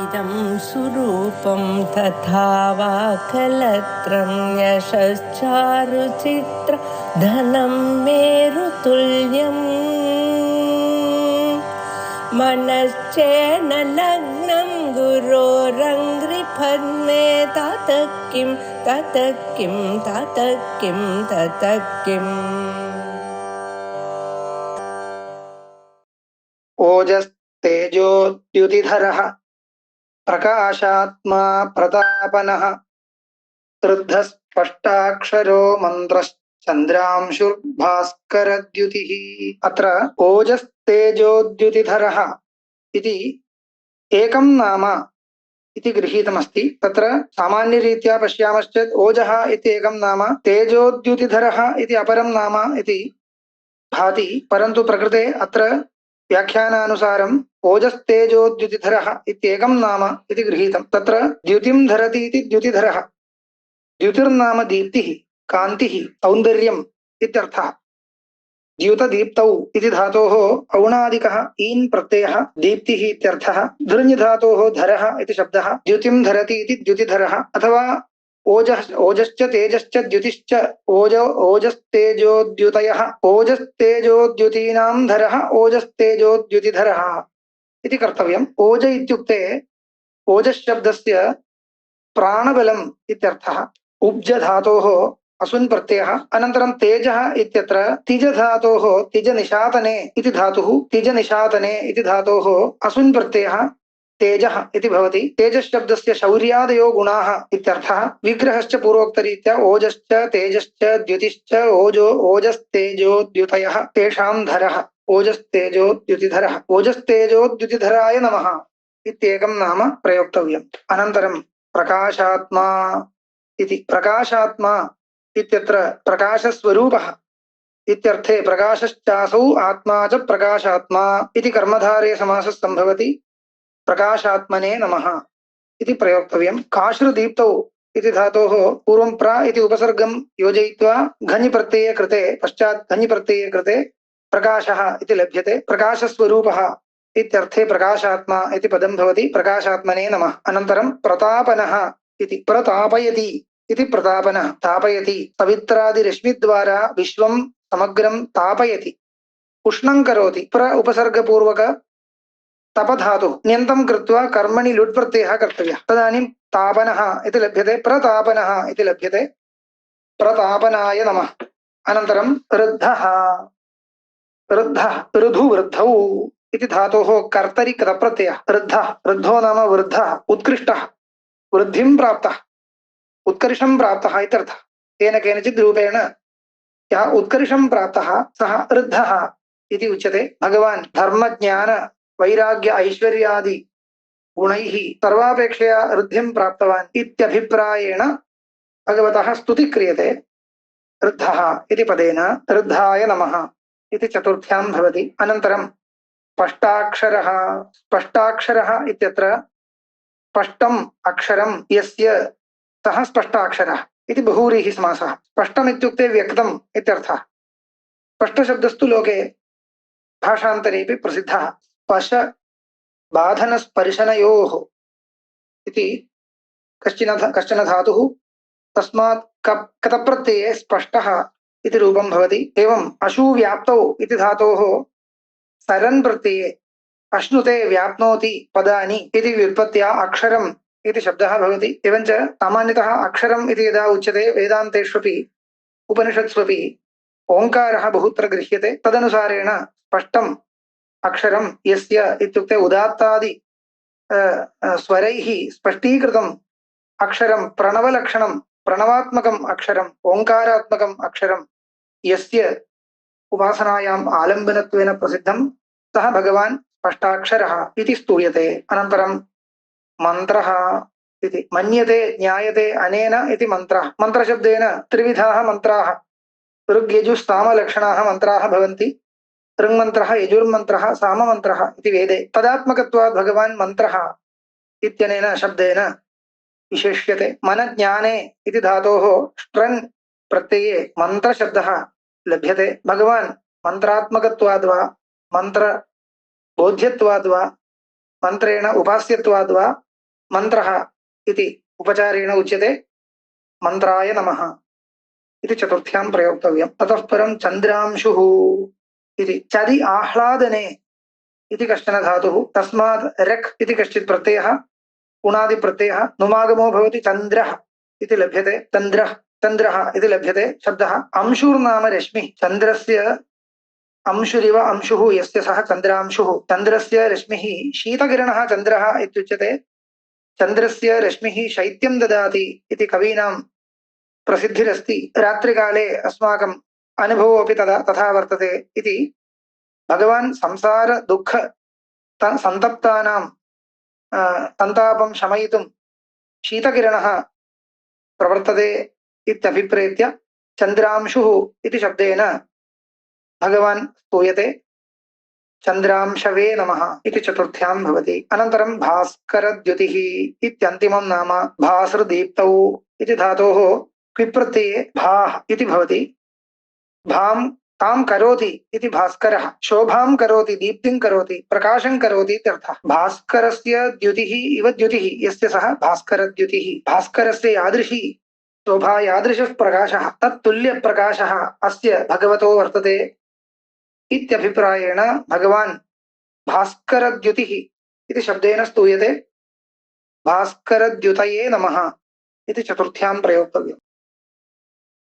इदं सुरूपं तथा वा कलत्रं यशश्चारुचित्र धनं मेरुतुल्यम् मनश्चेन लग्नं गुरोरङ्घ्रिपद्मे ततः किं ततः किं ततः किं ततः किम् ओजस्तेजोद्युतिधरः प्रकाशात्मा प्रतापनः ऋद्धस्पष्टाक्षरो मन्त्रश्चन्द्रांशुर्भास्करद्युतिः। अत्र ओजस्तेजोद्युतिधरः इति एकं नाम इति गृहीतमस्ति। तत्र सामान्यरीत्या पश्यामश्चेत् ओजः इति एकं नाम, तेजोद्युतिधरः इति अपरं नाम इति भाति, परन्तु प्रकृते अत्र व्याख्यानानुसारम् ओजस्तेजोद्युतिधरः इत्येकं नाम इति गृहीतं। तत्र द्युतिं धरति इति द्युतिधरः, द्युतिर्नाम दीप्तिः, कान्तिः, सौन्दर्यम् इत्यर्थः। द्युतदीप्तौ इति धातोः औणादिकः ईन् प्रत्ययः दीप्तिः इत्यर्थः। धृञ् धातोः धरः इति शब्दः, द्युतिं धरति इति द्युतिधरः। अथवा ओजश्च तेजश्च द्युतिश्च ओजस्तेजोद्युतयः, ओजस्तेजोद्युतीनां धरः ओजस्तेजोद्युतिधरः इति कर्तव्यम्। ओज इत्युक्ते ओजशब्दस्य प्राणबलम् इत्यर्थः। उब्ज धातोः असुन् प्रत्ययः। अनन्तरं तेजः इत्यत्र तिज धातोः तिजनिशातने इति धातुः, तिजनिशातने इति धातोः असुन् प्रत्ययः तेजः इति भवति। तेजशब्दस्य शौर्यादयो गुणाः इत्यर्थः। विग्रहश्च पूर्वोक्तरीत्या ओजश्च तेजश्च द्युतिश्च ओजस्तेजोद्युतयः तेषां धरः ओजस्तेजोद्युतिधरः। ओजस्तेजोद्युतिधराय नमः इत्येकं नाम प्रयोक्तव्यम्। अनन्तरं प्रकाशात्मा इति। प्रकाशात्मा इत्यत्र प्रकाशस्वरूपः इत्यर्थे प्रकाशश्चासौ आत्मा च प्रकाशात्मा इति कर्मधारय समासः सम्भवति। प्रकाशात्मने नमः इति प्रयोक्तव्यम्। काश्रुदीप्तौ इति धातोः पूर्वं प्र इति उपसर्गं योजयित्वा घञ् प्रत्यये कृते पश्चात् घञ् प्रत्यये कृते प्रकाशः इति लभ्यते। प्रकाशस्वरूपः इत्यर्थे प्रकाशात्मा इति पदं भवति। प्रकाशात्मने नमः। अनन्तरं प्रतापनः इति। प्रतापयति इति प्रतापनः, तापयति, पवित्रादिरश्मिद्वारा विश्वं समग्रं तापयति, उष्णं करोति। प्र उपसर्गपूर्वक तपधातुः न्यन्तं कृत्वा कर्मणि लुट् प्रत्ययः कर्तव्यः, तदानीं तापनः इति लभ्यते। प्रतापनः इति लभ्यते। प्रतापनाय नमः। अनन्तरं ऋद्धः। ऋद्धः ऋधुवृद्धौ इति धातोः कर्तरि कृतप्रत्ययः ऋद्धः। ऋद्धो नाम वृद्धः, उत्कृष्टः, वृद्धिं प्राप्तः, उत्कर्षं प्राप्तः इत्यर्थः। तेन केनचित् रूपेण यः उत्कर्षं प्राप्तः सः ऋद्धः इति उच्यते। भगवान् धर्मज्ञान वैराग्य ऐश्वर्यादि गुणैः सर्वापेक्षया ऋद्धिं प्राप्तवान् इत्यभिप्रायेण भगवतः स्तुतिः क्रियते। ऋद्धः इति पदेन ऋद्धाय नमः इति चतुर्थ्यां भवति। अनन्तरं स्पष्टाक्षरः। स्पष्टाक्षरः इत्यत्र स्पष्टम् अक्षरं यस्य सः स्पष्टाक्षरः इति बहुव्रीहि समासः। स्पष्टम् इत्युक्ते व्यक्तम् इत्यर्थः। स्पष्टशब्दस्तु लोके भाषान्तरेऽपि प्रसिद्धः। स्पश बाधनस्पर्शनयोः इति कश्चन धातुः, तस्मात् कतप्रत्यये स्पष्टः इति रूपं भवति। एवम् अशुव्याप्तौ इति धातोः सरन् प्रत्यये अश्नुते व्याप्नोति पदानि इति व्युत्पत्त्या अक्षरम् इति शब्दः भवति। एवञ्च सामान्यतः अक्षरम् इति यदा उच्यते वेदान्तेष्वपि उपनिषत्स्वपि ओङ्कारः बहुत्र गृह्यते। तदनुसारेण स्पष्टम् अक्षरं यस्य इत्युक्ते उदात्तादि स्वरैः स्पष्टीकृतम् अक्षरं, प्रणवलक्षणं, प्रणवात्मकम् अक्षरम्, ओङ्कारात्मकम् अक्षरं यस्य उपासनायाम् आलम्बनत्वेन प्रसिद्धं सः भगवान् स्पष्टाक्षरः इति स्तूयते। अनन्तरं मन्त्रः इति। मन्यते ज्ञायते अनेन इति मन्त्रः। मन्त्रशब्देन त्रिविधाः मन्त्राः ऋग्यजुस्सामलक्षणाः मन्त्राः भवन्ति। ऋङ्मन्त्रः, यजुर्मन्त्रः, साममन्त्रः इति वेदे। तदात्मकत्वात् भगवान् मन्त्रः इत्यनेन शब्देन विशेष्यते। मनज्ञाने इति धातोः ष्ट्रन् प्रत्यये मन्त्रशब्दः लभ्यते। भगवान् मंत्रात्मकत्वाद् वा मंत्र बोध्यत्वाद् वा मंत्रेण उपास्यत्वाद् वा मन्त्रः इति उपचारेण उच्यते मन्त्राय नमः इति चतुर्थ्यां प्रयोक्तव्यम्। ततः परं चन्द्रांशुः इति चदि आह्लादने इति कश्चन धातुः तस्मात् रक् इति कश्चित् प्रत्ययः उणादिप्रत्ययः नुमागमो भवति चन्द्रः इति लभ्यते चन्द्रः चन्द्रः इति लभ्यते शब्दः। अंशुर्नाम रश्मिः चन्द्रस्य अंशुरिव अंशुः यस्य सः चन्द्रांशुः चन्द्रस्य रश्मिः शीतकिरणः चन्द्रः इत्युच्यते। चन्द्रस्य रश्मिः शैत्यं ददाति इति कवीनां प्रसिद्धिरस्ति। रात्रिकाले अस्माकम् अनुभवोऽपि तथा वर्तते इति भगवान् संसार दुःख सन्तप्तानां सन्तापं शमयितुं शीतकिरणः प्रवर्तते इत्यभिप्रेत्य चन्द्रांशुः इति शब्देन भगवान् स्तूयते। चन्द्रांशवे नमः इति चतुर्थ्यां भवति। अनन्तरं भास्करद्युतिः इत्यन्तिमं नाम भासृदीप्तौ इति धातोः क्विप्रत्यये भाः इति भवति। भां तां करोति इति भास्करः शोभां करोति दीप्तिं करोति प्रकाशं करोति इत्यर्थः। भास्करस्य द्युतिः इव द्युतिः यस्य सः भास्करद्युतिः। भास्करस्य यादृशी शोभा यादृशः प्रकाशः तत्तुल्यप्रकाशः अस्य भगवतो वर्तते इत्यभिप्रायेण भगवान् भास्करद्युतिः इति शब्देन स्तूयते। भास्करद्युतये नमः इति चतुर्थ्यां प्रयोक्तव्यम्।